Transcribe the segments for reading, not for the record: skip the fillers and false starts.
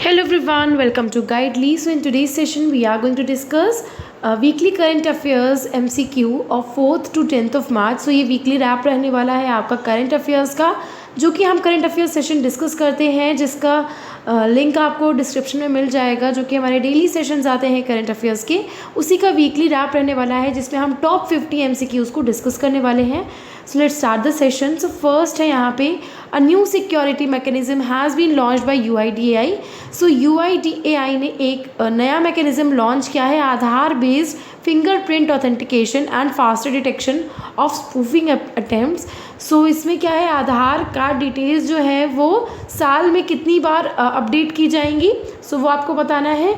Hello everyone, welcome to Guidely. So in today's session we are going to discuss weekly current affairs MCQ of 4th to 10th of March. So ये weekly rap रहने वाला है आपका current affairs का, जो कि हम current affairs session discuss करते हैं, जिसका लिंक आपको डिस्क्रिप्शन में मिल जाएगा, जो कि हमारे डेली सेशंस आते हैं करंट अफेयर्स के, उसी का वीकली रैप रहने वाला है, जिसमें हम टॉप 50 MCQs को डिस्कस करने वाले हैं. So let's start the session. So first है यहाँ पे, a new security mechanism has been launch by UIDAI. So UIDAI ने एक नया मैकेनिज्म लॉन्च किया है, Aadhaar based fingerprint authentication and faster detection of spoofing attempts. So इसमें क्या है, आधार कार्ड डिटेल्स जो है वो साल में कितनी बार अपडेट की जाएंगी. सो वो आपको बताना है.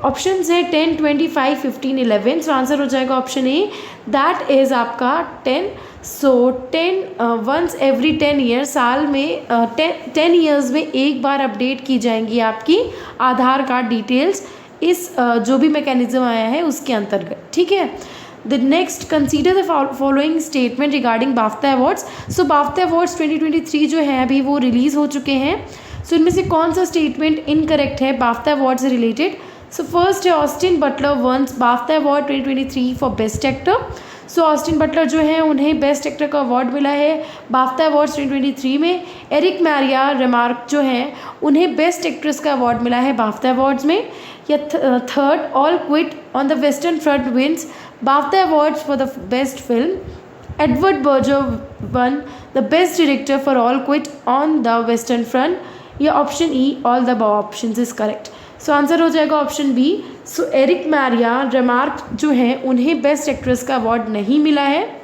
ऑप्शंस है 10, 25, 15, 11. सो आंसर हो जाएगा ऑप्शन ए, दैट इज़ आपका 10. सो 10 वंस एवरी 10 ईयर, साल में 10 ईयर्स में एक बार अपडेट की जाएंगी आपकी आधार कार्ड डिटेल्स, इस जो भी मैकेनिज्म आया है उसके अंतर्गत. ठीक है. The next, consider the following statement regarding बाफ्ता awards. So बाफ्ता awards 2023 जो है अभी वो रिलीज़ हो चुके हैं. सो इनमें से कौन सा स्टेटमेंट इनकरेक्ट है बाफ्ता अवार्ड से रिलेटेड. सो फर्स्ट है, Austin Butler wins BAFTA award 2023 for best actor. So Austin Butler जो है उन्हें बेस्ट एक्टर का अवार्ड मिला है बाफ्ता अवार्ड्स 2023 में. एरिक मैरिया रेमार्क जो हैं उन्हें बेस्ट एक्ट्रेस का अवार्ड मिला है बाफ्ता अवार्ड्स में. या third, All Quiet on the Western Front wins BAFTA awards for the best film. Edward Berger won the best director for All Quiet on the Western Front. या option E, all the above options is correct. So answer हो जाएगा option B. So Erich Maria Remarque जो हैं उन्हें best actress का award नहीं मिला है.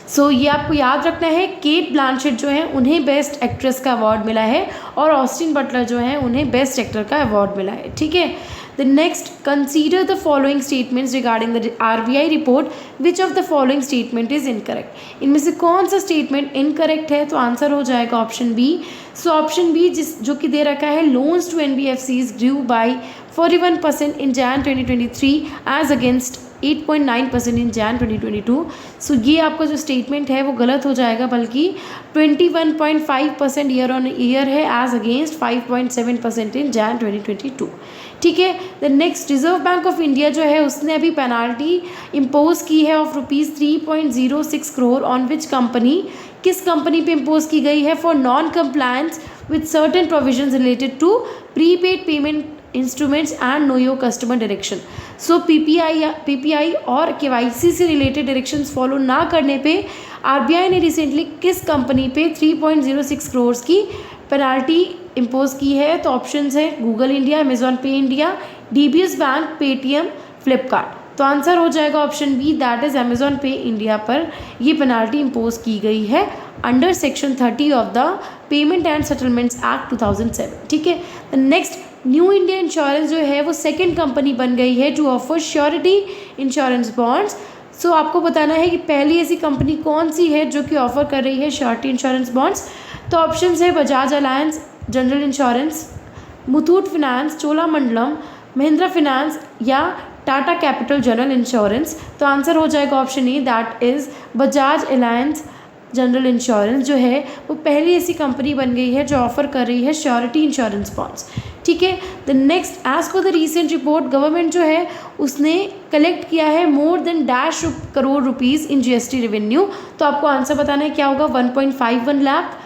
सो ये आपको याद रखना है. केट ब्लांचेट जो हैं उन्हें बेस्ट एक्ट्रेस का अवार्ड मिला है, और ऑस्टिन बटलर जो हैं उन्हें बेस्ट एक्टर का अवार्ड मिला है. ठीक है. The next, consider the following statements regarding the RBI report, which of the following statement is incorrect. इनमें से कौन सा स्टेटमेंट इनकरेक्ट है, तो आंसर हो जाएगा option B. So option B जो कि दे रखा है, loans to NBFCs grew by 41% in Jan 2023 as against 8.9% in Jan 2022. सो ये आपका जो स्टेटमेंट है वो गलत हो जाएगा, बल्कि 21.5% ईयर ऑन ईयर है एज अगेंस्ट 5.7% इन Jan 2022. ठीक है. The next, Reserve Bank of India जो है उसने अभी पेनाल्टी इम्पोज की है of ₹3.06 crore on which company. किस कंपनी पे इम्पोज की गई है, for non compliance with certain provisions related to prepaid payment instruments and know your customer direction. So PPI और KYC से रिलेटेड डायरेक्शंस फॉलो ना करने पे RBI ने रिसेंटली किस कंपनी पे 3.06 करोड़ की पेनाल्टी इम्पोज की है. तो ऑप्शंस है Google India, Amazon Pay India, DBS bank, Paytm, Flipkart. तो आंसर हो जाएगा option B, that is Amazon Pay India पर ये पेनाल्टी इम्पोज की गई है under section 30 of the Payment and Settlements Act 2007. ठीक है. The next, New India Insurance जो है वो सेकेंड कंपनी बन गई है to offer surety insurance bonds. So आपको बताना है कि पहली ऐसी कंपनी कौन सी है जो कि ऑफर कर रही है श्योरिटी इंश्योरेंस बॉन्ड्स. तो ऑप्शंस है Bajaj alliance general insurance, Muthoot finance, Cholamandalam, Mahindra finance या टाटा कैपिटल जनरल इंश्योरेंस. तो आंसर हो जाएगा option A, that is Bajaj alliance general insurance जो है वो पहली ऐसी कंपनी बन गई है जो ऑफर कर रही है श्योरिटी इंश्योरेंस बॉन्ड्स. ठीक है. The next, as per the recent report, government जो है उसने कलेक्ट किया है more than dash crore rupees in GST revenue. तो आपको आंसर बताना है क्या होगा. 1.51 लाख,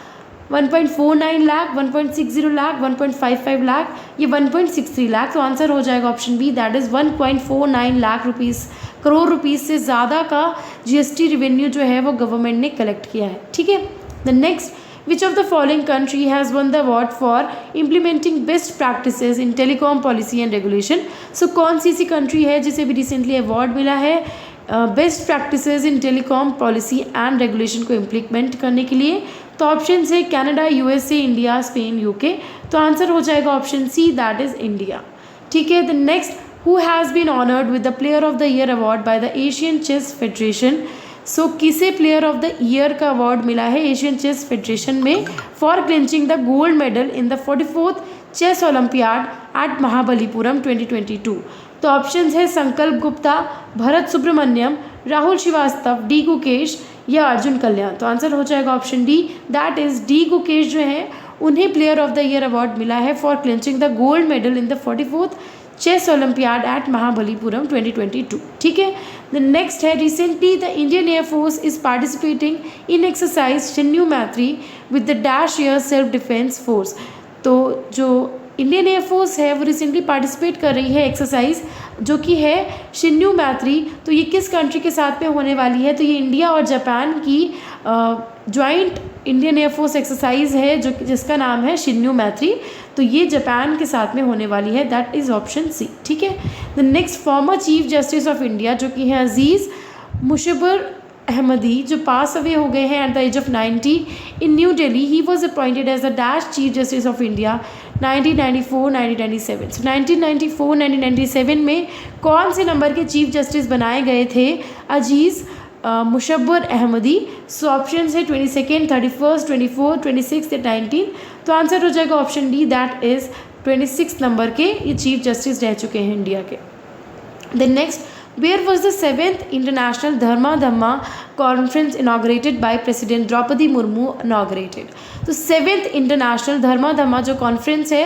1.49 लाख, 1.60 लाख, 1.55 लाख, ये 1.63 लाख. तो आंसर हो जाएगा option B, that is 1.49 lakh rupees, crore rupees से ज़्यादा का GST रेवेन्यू जो है वो गवर्नमेंट ने कलेक्ट किया है. ठीक है. The next, which of the following country has won the award for implementing best practices in telecom policy and regulation. So कौन सी ऐसी कंट्री है जिसे भी रिसेंटली अवार्ड मिला है best practices in telecom policy and regulation को implement करने के लिए. तो ऑप्शन है Canada, USA, India, Spain, UK. तो आंसर हो जाएगा option C, that is India. ठीक है. The next, who has been honoured with the player of the year award by the Asian Chess Federation. So किसे player of the year का award मिला है Asian Chess Federation में for clinching the gold medal in the 44th chess olympiad at Mahabalipuram 2022. तो options है संकल्प Gupta, Bharat Subramaniam, Rahul Srivastava, D Gukesh या अर्जुन कल्याण. तो आंसर हो जाएगा option D, that is D Gukesh जो है उन्हें player of the year award मिला है for clinching the gold medal in the 44th chess olympiad at Mahabalipuram 2022। ठीक है। द नेक्स्ट है recently the Indian air force is participating in exercise Shinyuu मैत्री with the dash air self defence force. तो जो Indian air force है वो recently participate कर रही है एक्सरसाइज जो कि है शिन्यू मैत्री। तो ये किस कंट्री के साथ में होने वाली है? तो ये इंडिया और जापान की जॉइंट इंडियन एयरफोर्स एक्सरसाइज है जो जिसका नाम है शिन्यू मैत्री। तो ये जापान के साथ में होने वाली है, दैट इज़ ऑप्शन सी। ठीक है। The next former chief justice of India जो कि हैं अजीज़ मुशब्बर अहमदी जो पास अवे हो गए हैं at the age of 90 in New Delhi. He was appointed as the dash chief justice of India 1994-1997। So 1994-1997 में कौन से नंबर के चीफ जस्टिस बनाए गए थे? अजीज़ मुशब्बर अहमदी। सो ऑप्शन है 22nd, 31st, 24, 26 या 19। तो आंसर हो जाएगा option D, that is 26 number के ये चीफ जस्टिस रह चुके हैं इंडिया के। The next, where was the 7th international Dharma Dhamma conference inaugurated by President Droupadi Murmu inaugurated? तो 7th इंटरनेशनल धर्मा धम्मा जो कॉन्फ्रेंस है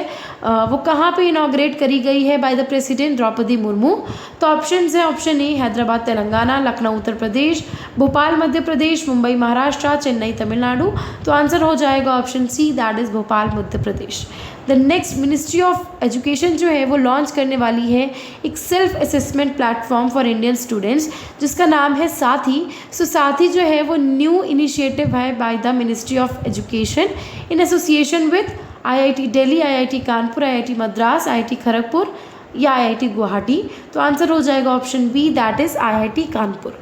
वो कहाँ पे इनाग्रेट करी गई है by the president Droupadi Murmu? तो ऑप्शन है ऑप्शन ए हैदराबाद तेलंगाना, लखनऊ उत्तर प्रदेश, भोपाल मध्य प्रदेश, मुंबई महाराष्ट्र, चेन्नई तमिलनाडु। तो आंसर हो जाएगा option C, that is Bhopal Madhya Pradesh. The next, ministry of education जो है वो लॉन्च करने वाली है एक self assessment platform for Indian students जिसका नाम है साथी। सो साथी जो है वो न्यू इनिशिएटिव है by the ministry of education in association with IIT Delhi, IIT Kanpur, IIT Madras, IIT Kharagpur या IIT गुवाहाटी। तो आंसर हो जाएगा option B, that is IIT Kanpur.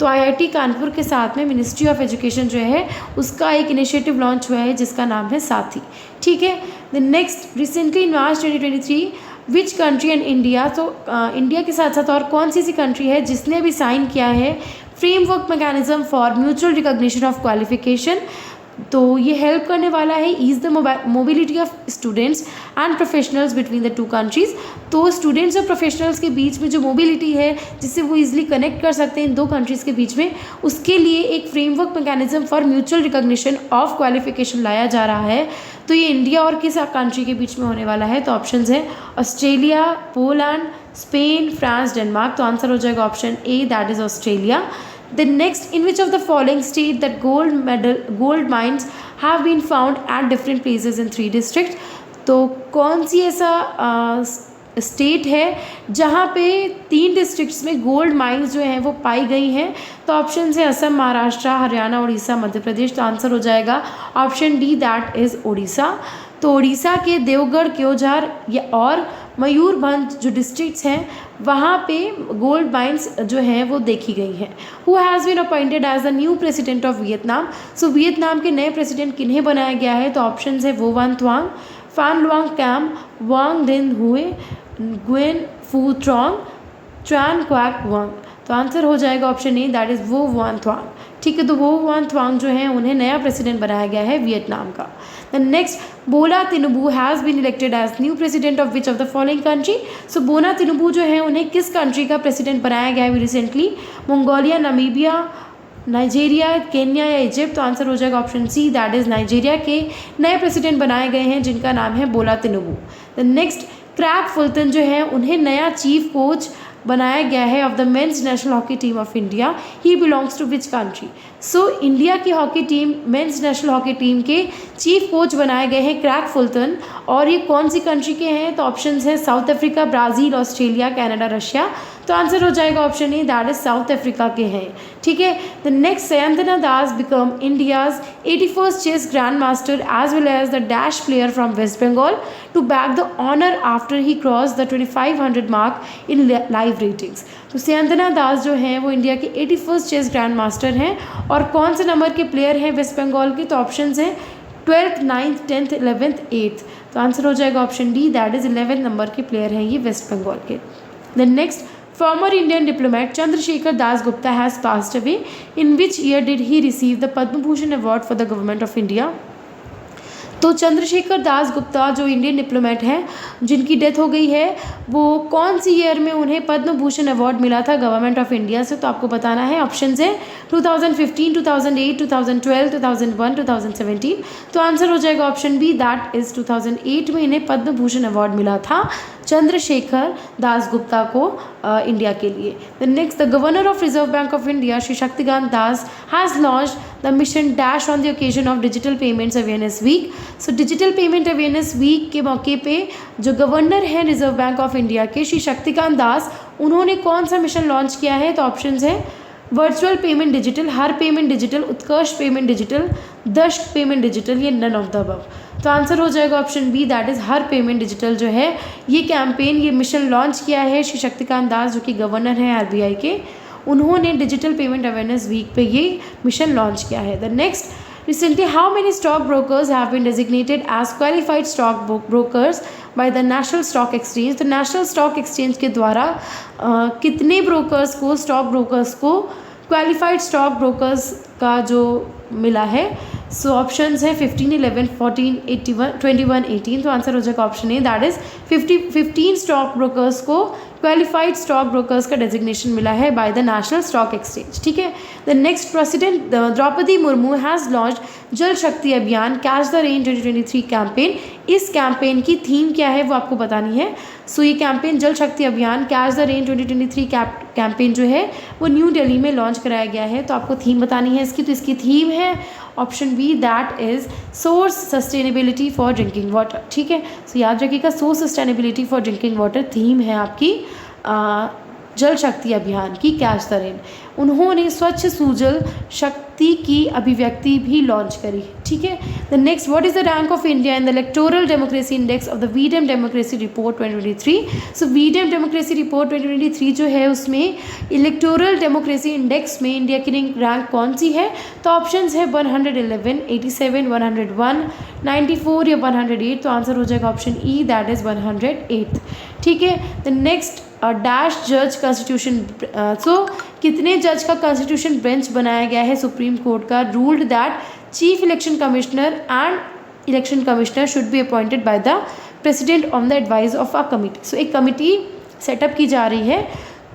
तो IIT कानपुर के साथ में मिनिस्ट्री ऑफ एजुकेशन जो है उसका एक इनिशिएटिव लॉन्च हुआ है जिसका नाम है साथी। ठीक है। The next, recently in March 2023 which country and India. तो इंडिया के साथ साथ और कौन सी ऐसी कंट्री है जिसने भी साइन किया है framework mechanism for mutual recognition of qualification? तो ये हेल्प करने वाला है ease the mobility of students and professionals between the two countries. तो स्टूडेंट्स और प्रोफेशनल्स के बीच में जो मोबिलिटी है जिससे वो इजीली कनेक्ट कर सकते हैं इन दो कंट्रीज़ के बीच में, उसके लिए एक framework mechanism for mutual recognition of qualification लाया जा रहा है। तो ये इंडिया और किस कंट्री के बीच में होने वाला है? तो ऑप्शन है Australia, Poland, Spain, France, Denmark. तो आंसर हो जाएगा option A, that is Australia. The next, in which of the following state that gold mines have been found at different places in 3 districts? तो कौन सी ऐसा state है जहाँ पे 3 districts में गोल्ड माइंस जो हैं वो पाई गई हैं? तो ऑप्शन है असम, महाराष्ट्र, हरियाणा, उड़ीसा, मध्य प्रदेश। तो आंसर हो जाएगा option D, that is Orissa. तो उड़ीसा के देवगढ़, क्योंझार या और मयूरभंज जो डिस्ट्रिक्ट्स हैं वहाँ पे गोल्ड माइंस जो हैं वो देखी गई हैं। Who has been appointed as the new president of Vietnam? So Vietnam के नए प्रेसिडेंट किन्हें बनाया गया है? तो ऑप्शन है वो वन थुआंग, फान लुआंग कैम, वांग दिन हुए, ग्वेन फू ट्रॉन्ग, ट्रान क्वाक वांग। तो आंसर हो जाएगा ऑप्शन ए, दैट इज़ वो वन थुआंग। ठीक है। तो वो वन थुआंग जो हैं उन्हें नया प्रेसिडेंट बनाया गया है वियतनाम का। The next, Bola Tinubu has been elected as new president of which of the following country? So Bola Tinubu जो है उन्हें किस कंट्री का प्रेसिडेंट बनाया गया है recently? Mongolia, Namibia, Nigeria, Kenya या इजिप्ट? तो आंसर हो जाएगा option C, that is Nigeria के नए प्रेसिडेंट बनाए गए हैं जिनका नाम है Bola Tinubu. The next, Craig Fulton जो है उन्हें नया चीफ कोच बनाया गया है of the men's national hockey team of India. He belongs to which country? So India की hockey team, men's national hockey team के चीफ कोच बनाए गए हैं क्रैग फुल्टन, और ये कौन सी कंट्री के हैं? तो ऑप्शन है South Africa, Brazil, Australia, Canada, Russia. तो आंसर हो जाएगा option A, that is South Africa के हैं। ठीक है। The next, Sayantan Das become India's 81st chess grand master as well as the dash player from West Bengal to back the honour after he cross the 2500 mark in live ratings. तो सयंतना दास जो हैं वो India के 81st chess grand master हैं और कौन से number के प्लेयर हैं वेस्ट बंगाल के? तो ऑप्शन हैं 12th, 9th, 10th, 11th, 8th। तो आंसर हो जाएगा option D, that is 11th number के प्लेयर हैं ये वेस्ट बंगाल के। The next, former Indian diplomat Chandrasekhar Das Gupta has passed away. In which year did he receive the Padma Bhushan Award for the Government of India? तो चंद्रशेखर दास गुप्ता जो Indian diplomat हैं जिनकी death हो गई है, वो कौन सी ईयर में उन्हें पद्म भूषण अवार्ड मिला था गवर्नमेंट ऑफ इंडिया से? तो आपको बताना है। ऑप्शन है 2015, 2008, 2012, 2001, 2017। तो आंसर हो जाएगा ऑप्शन बी, दैट इज 2008 में इन्हें पद्म भूषण अवार्ड मिला था चंद्रशेखर दास गुप्ता को इंडिया के लिए। The next, the governor of Reserve Bank of India Shri Shaktikanta Das has launch the mission dash on the occasion of digital payments awareness week. So digital payment awareness week के मौके पे जो गवर्नर हैं रिजर्व बैंक ऑफ इंडिया के श्री शक्तिकांत दास, उन्होंने कौन सा mission launch किया है? तो ऑप्शंस है virtual payment digital, Har payment digital, Utkarsh payment digital, Dashak payment digital, ये नन ऑफ द अबव। तो आंसर हो जाएगा option B, that is Har payment digital जो है ये कैंपेन, ये मिशन लॉन्च किया है श्री शक्तिकांत दास जो कि गवर्नर हैं आरबीआई के। उन्होंने डिजिटल पेमेंट अवेयरनेस वीक पे ये मिशन लॉन्च किया है। The next, recently how many stock brokers have been designated as qualified stock brokers by the National Stock Exchange? तो नेशनल स्टॉक एक्सचेंज के द्वारा कितने ब्रोकर्स को, स्टॉक ब्रोकर्स को क्वालिफाइड स्टॉक ब्रोकर्स का जो मिला है? सो ऑप्शंस है 15, 11, 14, 81, 21, 18। तो आंसर हो जाएगा option A, that is 15 stock brokers को क्वालिफाइड स्टॉक ब्रोकर्स का डेजिग्नेशन मिला है by the National Stock Exchange. ठीक है। The next, president Droupadi Murmu has launch Jal Shakti Abhiyan catch the rain 2023 campaign. इस कैंपेन की थीम क्या है वो आपको बतानी है। सो ये कैंपेन जल Shakti Abhiyan catch the rain 2023 campaign जो है वो न्यू दिल्ली में लॉन्च कराया गया है। तो आपको थीम बतानी है इसकी। तो इसकी थीम है option B, that is source sustainability for drinking water. ठीक है। सो याद रखिएगा, source sustainability for drinking water theme है आपकी जल शक्ति अभियान की कैच द रेन। उन्होंने स्वच्छ सुजल शक्ति की अभिव्यक्ति भी लॉन्च करी। ठीक है। The next, what is the rank of India in the electoral democracy index of the V Dem democracy report 2023? So V Dem democracy report 2023 जो है उसमें इलेक्टोरल डेमोक्रेसी इंडेक्स में इंडिया की रैंक कौन सी है? तो ऑप्शंस है 111, 87, 101, 94 या 108। तो आंसर हो जाएगा ऑप्शन ई, दैट इज 108। ठीक है। द नेक्स्ट, डैश जज कॉन्स्टिट्यूशन। सो कितने जज का कॉन्स्टिट्यूशन बेंच बनाया गया है सुप्रीम कोर्ट का? Ruled that chief election commissioner and election commissioner should be appointed by the president on the advice of a committee. So एक कमिटी सेटअप की जा रही है,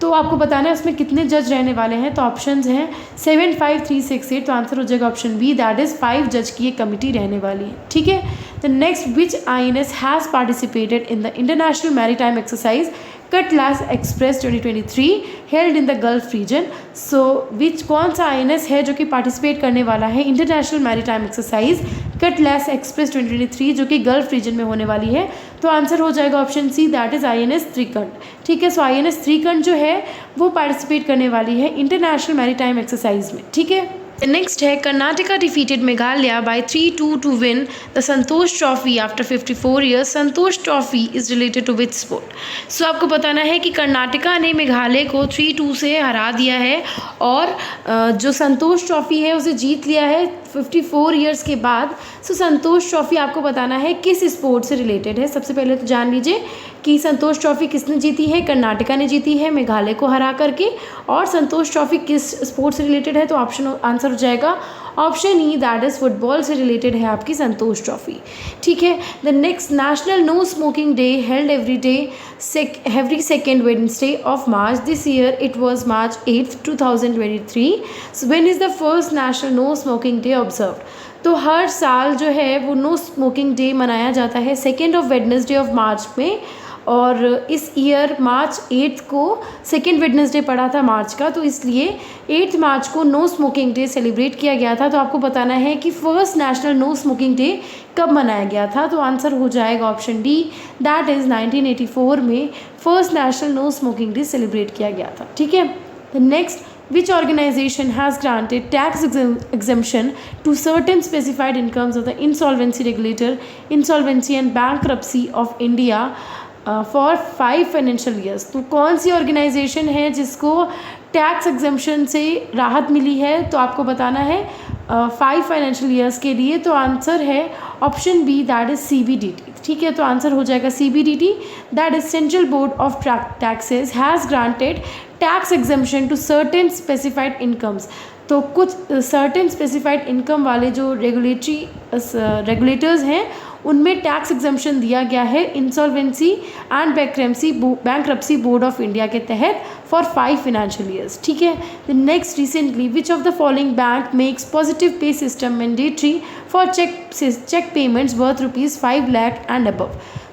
तो आपको बताना है उसमें कितने जज रहने वाले हैं। तो ऑप्शंस हैं 7, 5, 3, 6, 8। तो आंसर हो जाएगा ऑप्शन बी, दैट इज़ 5 जज की ये कमिटी रहने वाली है। ठीक है। The next, which INS has participated in the international maritime exercise cutlass express 2023 held in the gulf region? So which, कौन सा INS है जो कि पार्टिसिपेट करने वाला है international maritime exercise cutlass express 2023 जो कि गल्फ रीजन में होने वाली है? तो आंसर हो जाएगा option C, that is INS Trikand. ठीक है। सो INS त्रिकंड जो है वो पार्टिसिपेट करने वाली है इंटरनेशनल मैरीटाइम एक्सरसाइज में। ठीक है। नेक्स्ट है, Karnataka defeated Meghalaya by 3-2 to win the Santosh trophy after 54 years. Santosh trophy is related to which sport? So आपको बताना है कि कर्नाटका ने मेघालय को 3-2 से हरा दिया है और जो संतोष ट्रॉफी है उसे जीत लिया है 54 ईयर्स के बाद। सो संतोष ट्रॉफी आपको बताना है किस स्पोर्ट से रिलेटेड है। सबसे पहले तो जान लीजिए कि संतोष ट्रॉफी किसने जीती है? कर्नाटका ने जीती है मेघालय को हरा करके। और संतोष ट्रॉफी किस स्पोर्ट से रिलेटेड है? तो ऑप्शन आंसर हो जाएगा option E, that is football से रिलेटेड है आपकी संतोष ट्रॉफी। ठीक है। The next, national no smoking day held every second Wednesday of March. This year it was March 8th, 2023. So when is the first national no smoking day observed? तो हर साल जो है वो नो स्मोकिंग डे मनाया जाता है 2nd Wednesday of March में। और इस ईयर मार्च 8 को 2nd वेडनेसडे पड़ा था मार्च का, तो इसलिए 8 मार्च को नो स्मोकिंग डे सेलिब्रेट किया गया था। तो आपको बताना है कि first national no smoking day कब मनाया गया था? तो आंसर हो जाएगा ऑप्शन डी, दैट इज़ 1984 में first national no smoking day celebrate किया गया था। ठीक है। The next, which organization has granted tax exemption to certain specified incomes of the insolvency regulator, insolvency and bankruptcy of India for 5 financial years? तो कौन सी organisation है जिसको tax exemption से राहत मिली है? तो आपको बताना है 5 फाइनेंशियल ईयर्स के लिए। तो आंसर है option B, that is CBDT। ठीक है, तो आंसर हो जाएगा CBDT, that is central board of taxes has granted tax exemption to certain specified incomes. तो कुछ सर्टेन स्पेसिफाइड इनकम वाले जो रेगुलेटर्स हैं उनमें टैक्स एग्जम्पशन दिया गया है insolvency and bankruptcy board of India के तहत फॉर 5 फाइनेंशियल ईयर्स। ठीक है, the next, recently which of the following bank makes positive pay system mandatory for cheque payments worth ₹5 lakh and above.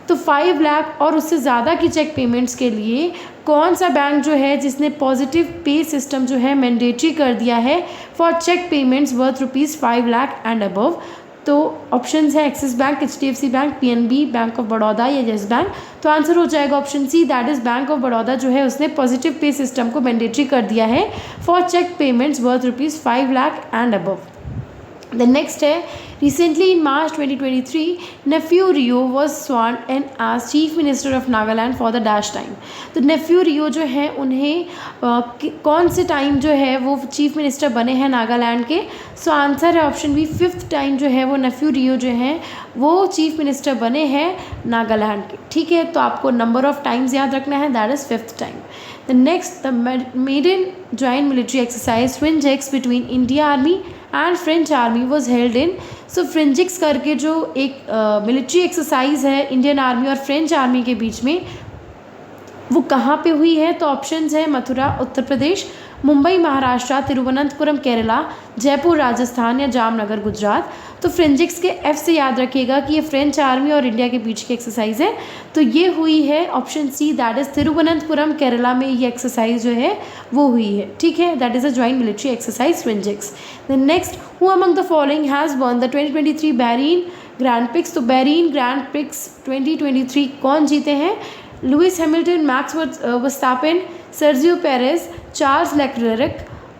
तो 5 लाख और उससे ज़्यादा की चेक पेमेंट्स के लिए कौन सा बैंक जो है जिसने पॉजिटिव पे सिस्टम जो है मैंडेटरी कर दिया है for cheque payments worth ₹5 lakh and above. तो ऑप्शंस है Axis bank, HDFC bank, PNB, bank of Baroda या येस बैंक। तो आंसर हो जाएगा option C, that is bank of Baroda जो है उसने पॉजिटिव पे सिस्टम को मैंडेटरी कर दिया है for cheque payments worth ₹5 lakh and above. The next है, recently in March 2023 Neiphiu Rio was sworn and as chief minister of Nagaland for the dash time. तो नेफ्यू रियो जो है उन्हें कौन से टाइम जो है वो चीफ मिनिस्टर बने हैं नागालैंड के। सो आंसर है ऑप्शन बी, 5th टाइम जो है वो नेफ्यू रियो जो हैं वो चीफ मिनिस्टर बने हैं नागालैंड के। ठीक है, तो आपको नंबर ऑफ टाइम्स याद रखना है, that is 5th time. The next, the maiden joint military exercise Frinjex between India army and French army was held in. So Frinjex करके जो एक मिलिट्री एक्सरसाइज है इंडियन आर्मी और फ्रेंच आर्मी के बीच में, वो कहाँ पे हुई है। तो ऑप्शंस है मथुरा उत्तर प्रदेश, मुंबई महाराष्ट्र, तिरुवनंतपुरम केरला, जयपुर राजस्थान या जामनगर गुजरात। तो फ्रिंजिक्स के F से याद रखिएगा कि ये फ्रेंच आर्मी और इंडिया के बीच की एक्सरसाइज है। तो ये हुई है option C, that is Thiruvananthapuram Kerala में ये एक्सरसाइज जो है वो हुई है। ठीक है, that is a joint military exercise Frinjex. The next, who among the following has won the 2023 Bahrain grand prix. तो बैरीन ग्रैंड प्रिक्स 2023 कौन जीते हैं। Lewis Hamilton, Max Verstappen, Sergio Perez, Charles Leclerc,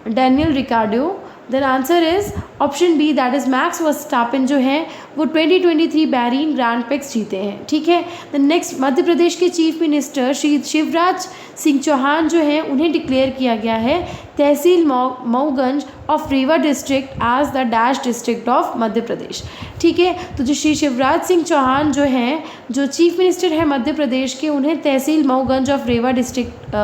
Daniel Ricciardo. Then answer is option B, that is Max Verstappen जो हैं वो 2023 Bahrain grand prix जीते हैं। ठीक है, द नेक्स्ट, मध्य प्रदेश के चीफ मिनिस्टर श्री शिवराज सिंह चौहान जो हैं उन्हें डिक्लेयर किया गया है tehsil Mauganj of Rewa district as the dash district of Madhya Pradesh. ठीक है, तो जो श्री शिवराज सिंह चौहान जो हैं जो चीफ मिनिस्टर हैं मध्य प्रदेश के, उन्हें tehsil Mauganj of Rewa district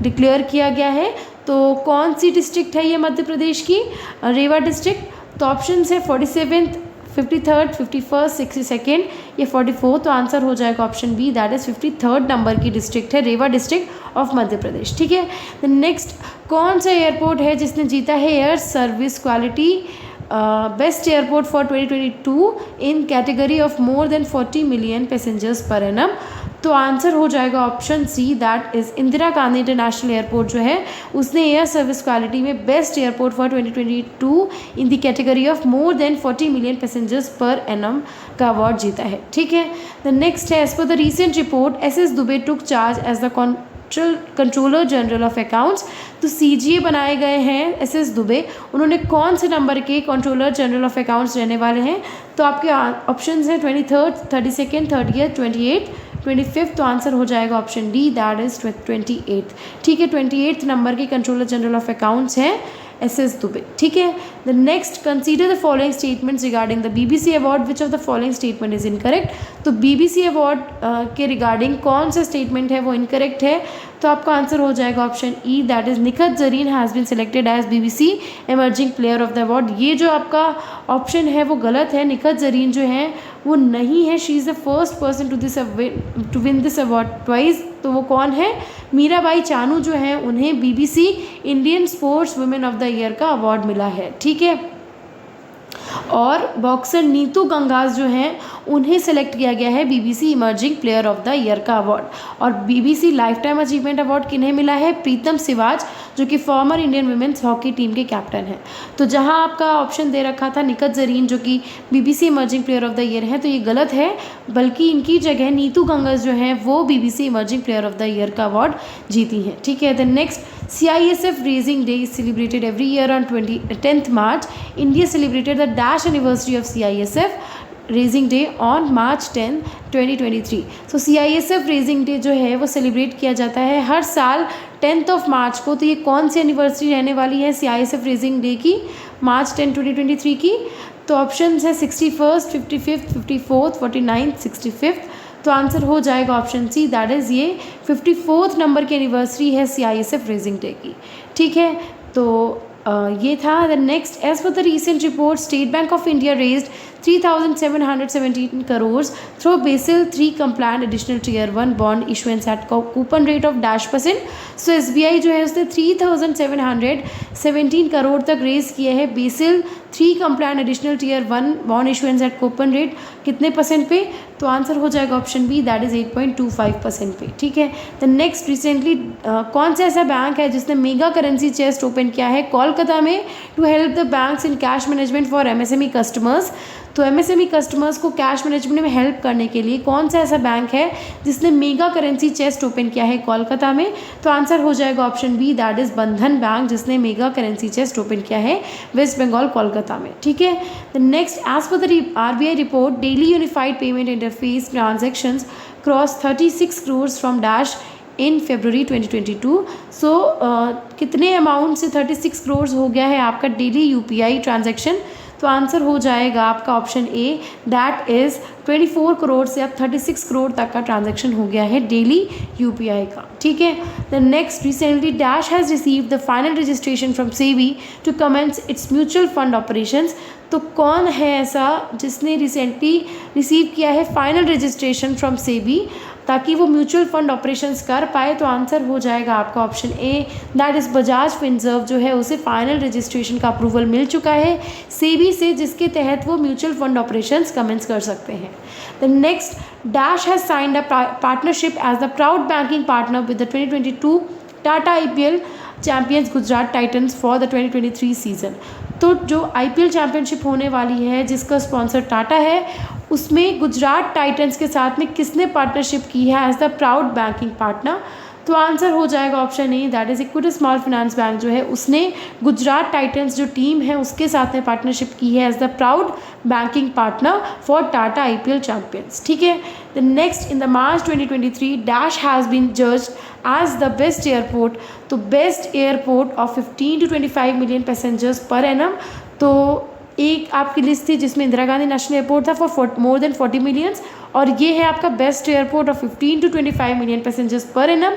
declare किया गया है। तो कौन सी डिस्ट्रिक्ट है ये मध्य प्रदेश की, रीवा डिस्ट्रिक्ट। तो ऑप्शन है 47th, 53rd, 51st, 62nd या 44। तो आंसर हो जाएगा option B, that is 53rd number की डिस्ट्रिक्ट है रीवा डिस्ट्रिक्ट ऑफ मध्य प्रदेश। ठीक है, द नेक्स्ट, कौन सा एयरपोर्ट है जिसने जीता है air service quality best airport for 2022 in category of more than 40 million passengers per annum. तो आंसर हो जाएगा option C, that is Indira Gandhi international airport जो है उसने एयर सर्विस क्वालिटी में best airport for 2022 in the category of more than 40 million passengers per annum का award जीता है। ठीक है, द नेक्स्ट है, as per the recent report SS Dubey took charge as the controller general of accounts. तो CGA बनाए गए हैं SS दुबे, उन्होंने कौन से नंबर के कंट्रोलर जनरल ऑफ अकाउंट्स रहने वाले हैं। तो आपके ऑप्शंस हैं 23rd, 32nd, 30th, 28th, 25th। तो आंसर हो जाएगा option D, that is 28th। ठीक है, 28th नंबर के कंट्रोलर जनरल ऑफ अकाउंट्स हैं SS दुबे। ठीक है, the next, consider the following statements regarding the BBC award, which of the following statement is incorrect. तो BBC अवार्ड के regarding कौन सा स्टेटमेंट है वो इनकरेक्ट है। तो आपका आंसर हो जाएगा option E, that is Nikhat Zareen has been selected as BBC emerging player of the award. ये जो आपका ऑप्शन है वो गलत है, निखत जरीन जो है वो नहीं है। She is the first person to win this award twice. तो वो कौन है, मीराबाई चानू जो हैं उन्हें BBC Indian sports women of the year का अवार्ड मिला है। ठीक है, और बॉक्सर नीतू गंगास जो हैं उन्हें सेलेक्ट किया गया है BBC emerging player of the year का अवार्ड। और BBC lifetime achievement award किन्हें मिला है, प्रीतम सिवाज जो कि former Indian women's hockey team के कैप्टन हैं। तो जहां आपका ऑप्शन दे रखा था निखत जरीन जो कि BBC emerging player of the year है, तो ये गलत है, बल्कि इनकी जगह नीतू गंगास जो हैं वो BBC emerging player of the year का अवार्ड जीती हैं। ठीक है, the next, CISF Raising Day is celebrated every year on 10th March. India celebrated the dash anniversary of CISF. Raising day on March 10, 2023। So CISF raising day जो है वो celebrate किया जाता है हर साल 10 मार्च को। तो ये कौन सी एनिवर्सरी रहने वाली है CISF रेजिंग डे की, March 10, 2023 की? तो ऑप्शन है 61st, 55th, 54th, 49th, 65th। तो आंसर हो जाएगा ऑप्शन सी, दैट इज़ ये 54th नंबर की एनिवर्सरी है CISF रेजिंग डे की। ठीक है, तो ये था। The next, as per the recent report state bank of India raised 3,717 crores through Basel III compliant additional tier 1 bond issuance at coupon rate of %। So SBI जो है उसने 3,717 करोड़ तक रेज किए हैं Basel 3 compliant additional tier 1 bond issuance at coupon rate कितने % पे? तो answer हो जाएगा ऑप्शन बी, दैट इज़ 8.25% पे। ठीक है, द नेक्स्ट, रिसेंटली कौन सा ऐसा बैंक है जिसने मेगा करेंसी चेस्ट ओपन किया है कोलकाता में to help the banks in cash management for MSME customers? तो MSME कस्टमर्स को कैश मैनेजमेंट में हेल्प करने के लिए कौन सा ऐसा बैंक है जिसने मेगा करेंसी चेस्ट ओपन किया है कोलकाता में? तो आंसर हो जाएगा option B, that is Bandhan bank, जिसने मेगा करेंसी चेस्ट ओपन किया है वेस्ट बंगाल कोलकाता में। ठीक है, the next, as per the RBI report daily unified payment interface transactions cross 36 crores from dash in February 2022। So कितने अमाउंट से 36 crores हो गया है आपका डेली UPI ट्रांजेक्शन? तो आंसर हो जाएगा आपका option A, that is 24 crore से अब 36 करोड़ तक का ट्रांजैक्शन हो गया है डेली UPI का। ठीक है, the next, recently dash has received the final registration from SEBI to commence its mutual fund operations. तो कौन है ऐसा जिसने रिसेंटली रिसीव किया है फाइनल रजिस्ट्रेशन फ्रॉम सेबी ताकि वो म्यूचुअल फंड ऑपरेशंस कर पाए? तो आंसर हो जाएगा आपका option A, that is Bajaj Finserv जो है उसे फाइनल रजिस्ट्रेशन का अप्रूवल मिल चुका है सेबी से, जिसके तहत वो म्यूचुअल फंड ऑपरेशंस कमेंस कर सकते हैं। The next, dash has signed a partnership as the proud banking partner with the 2022 Tata IPL champions Gujarat titans for the 2023 season. तो जो IPL चैम्पियनशिप होने वाली है जिसका स्पॉन्सर टाटा है, उसमें गुजरात टाइटंस के साथ में किसने पार्टनरशिप की है as the proud banking partner? तो आंसर हो जाएगा option A, that is equity small finance bank जो है उसने गुजरात टाइटंस जो टीम है उसके साथ में पार्टनरशिप की है as the proud banking partner for Tata IPL champions. ठीक है, the next, in the March 2023 dash has been judged as the best airport. तो best airport of 15 to 25 million passengers per annum. तो एक आपकी लिस्ट थी जिसमें इंदिरा गांधी नेशनल एयरपोर्ट था for more than 40 millions, और ये है आपका best airport of 15 to 25 million passengers per annum.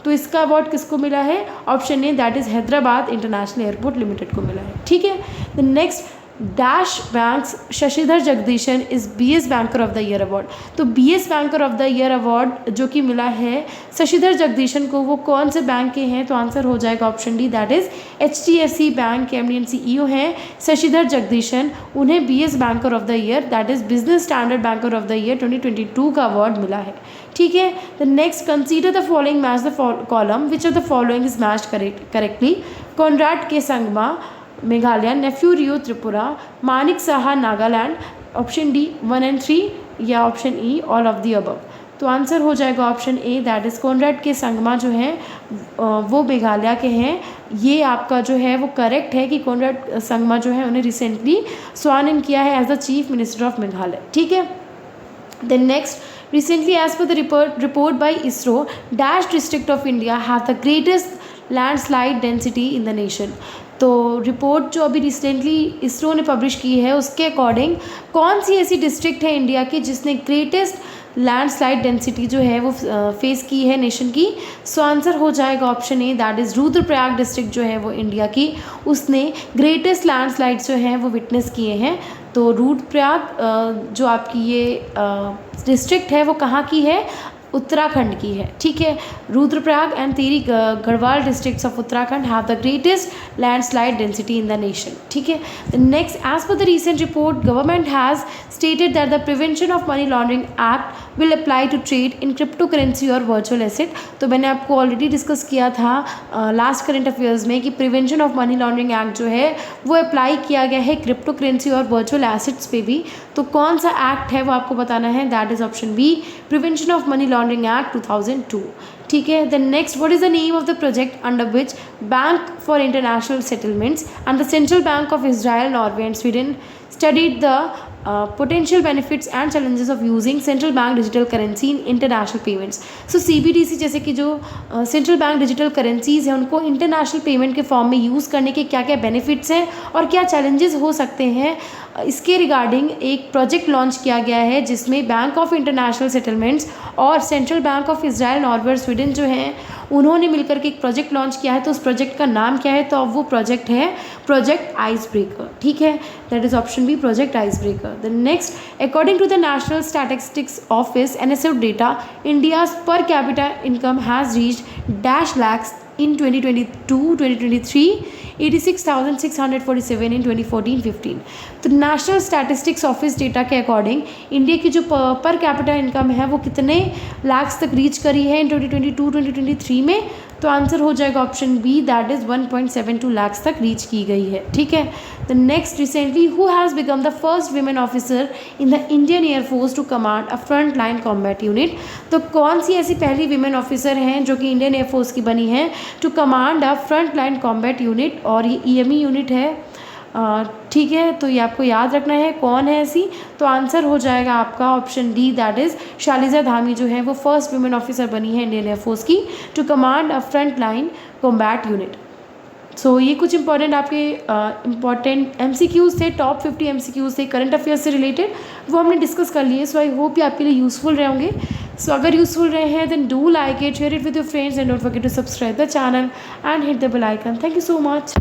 तो इसका अवार्ड किसको मिला है? Option A, that is Hyderabad international airport limited को मिला है। ठीक है, the next, dash bank's Sashidhar Jagdishan is BS banker of the year award. तो BS banker of the year award जो कि मिला है शशिधर जगदीशन को, वो कौन से बैंक के हैं? तो आंसर हो जाएगा option D, that is HDFC bank के MD and CEO हैं शशिधर जगदीशन। उन्हें BS banker of the year, that is business standard banker of the year 2022 का अवार्ड मिला है। ठीक है, the next, consider the following match the column which of the following is matched correctly? Conrad K Sangma Meghalaya, Neiphiu Rio Tripura, Manik Saha Nagaland. Option D 1 and 3 या option E all of the above? तो answer हो जाएगा option A, that is Conrad K Sangma जो हैं वो मेघालय के हैं। ये आपका जो है वो करेक्ट है कि कॉनराड संगमा जो है उन्हें रिसेंटली स्वान इन किया है as the chief minister of Meghalaya. ठीक है, the next, recently as per the report by ISRO, dash district of India have the greatest landslide density in the nation। तो रिपोर्ट जो अभी रिसेंटली ISRO ने publish की है उसके अकॉर्डिंग कौन सी ऐसी डिस्ट्रिक्ट है इंडिया की जिसने ग्रेटेस्ट लैंडस्लाइड डेंसिटी जो है वो फेस की है नेशन की? सो आंसर हो जाएगा option A, that is Rudraprayag district जो है वो इंडिया की, उसने ग्रेटेस्ट लैंडस्लाइड्स जो हैं वो विटनेस किए हैं। तो रुद्रप्रयाग जो आपकी ये डिस्ट्रिक्ट है वो कहाँ की है? उत्तराखंड की है। ठीक है, Rudraprayag and Tehri Garhwal districts of Uttarakhand have the greatest landslide density in the nation. ठीक है, the next, as per the recent report government has stated that the prevention of money laundering act will apply to trade in crypto currency और virtual asset. तो मैंने आपको already discuss किया था last current affairs में कि prevention of money laundering act जो है वो अप्लाई किया गया है क्रिप्टो करेंसी और वर्चुअल एसेट्स पे भी। तो कौन सा एक्ट है वो आपको बताना है, that is option B, prevention of money laundering act 2002। ठीक है, the next, what is the name of the project under which bank for international settlements and the central bank of Israel, Norway and Sweden studied the potential benefits and challenges of using central bank digital currency in international payments. So CBDC जैसे कि जो central bank digital currencies हैं उनको international payment के form में use करने के क्या क्या बेनिफिट्स हैं और क्या चैलेंजेस हो सकते हैं, इसके रिगार्डिंग एक प्रोजेक्ट लॉन्च किया गया है जिसमें बैंक ऑफ इंटरनेशनल सेटलमेंट्स और central bank of Israel, Norway, Sweden जो हैं उन्होंने मिलकर के एक प्रोजेक्ट लॉन्च किया है. तो उस प्रोजेक्ट का नाम क्या है? तो अब वो प्रोजेक्ट है प्रोजेक्ट आइस ब्रेकर. ठीक है, that is option B, project ice breaker. The next, according to the national statistics office NSF data, India's per capita income has reached dash lakhs in 2022-2023, 86,647 in 2014-15. तो नेशनल स्टैटिस्टिक्स ऑफिस डेटा के according India की जो पर capita income है वो कितने लैक्स तक reach करी है इन 2022-2023 में? तो आंसर हो जाएगा option B, that is 1.72 lakhs तक रीच की गई है. ठीक है. The next, recently who has become the first women officer in the Indian air force to command a front line combat unit. तो कौन सी ऐसी पहली वीमेन ऑफिसर हैं जो कि इंडियन एयरफोर्स की बनी है to command a front line combat unit, और ये EME यूनिट है. ठीक है, तो ये आपको याद रखना है कौन है ऐसी. तो आंसर हो जाएगा आपका option D, that is Shaliza Dhami जो है वो फर्स्ट वुमेन ऑफिसर बनी है इंडियन एयरफोर्स की to command a front line combat unit. So ये कुछ इंपॉर्टेंट आपके इंपॉर्टेंट MCQs थे, टॉप 50 MCQs थे करंट अफेयर्स से रिलेटेड, वो हमने डिस्कस कर लिए. सो आई होप ये आपके लिए यूज़फुल रहे होंगे. सो अगर यूज़फुल रहे हैं then do like it, share it with your friends and don't forget to subscribe the channel and hit the bell icon. Thank you so much.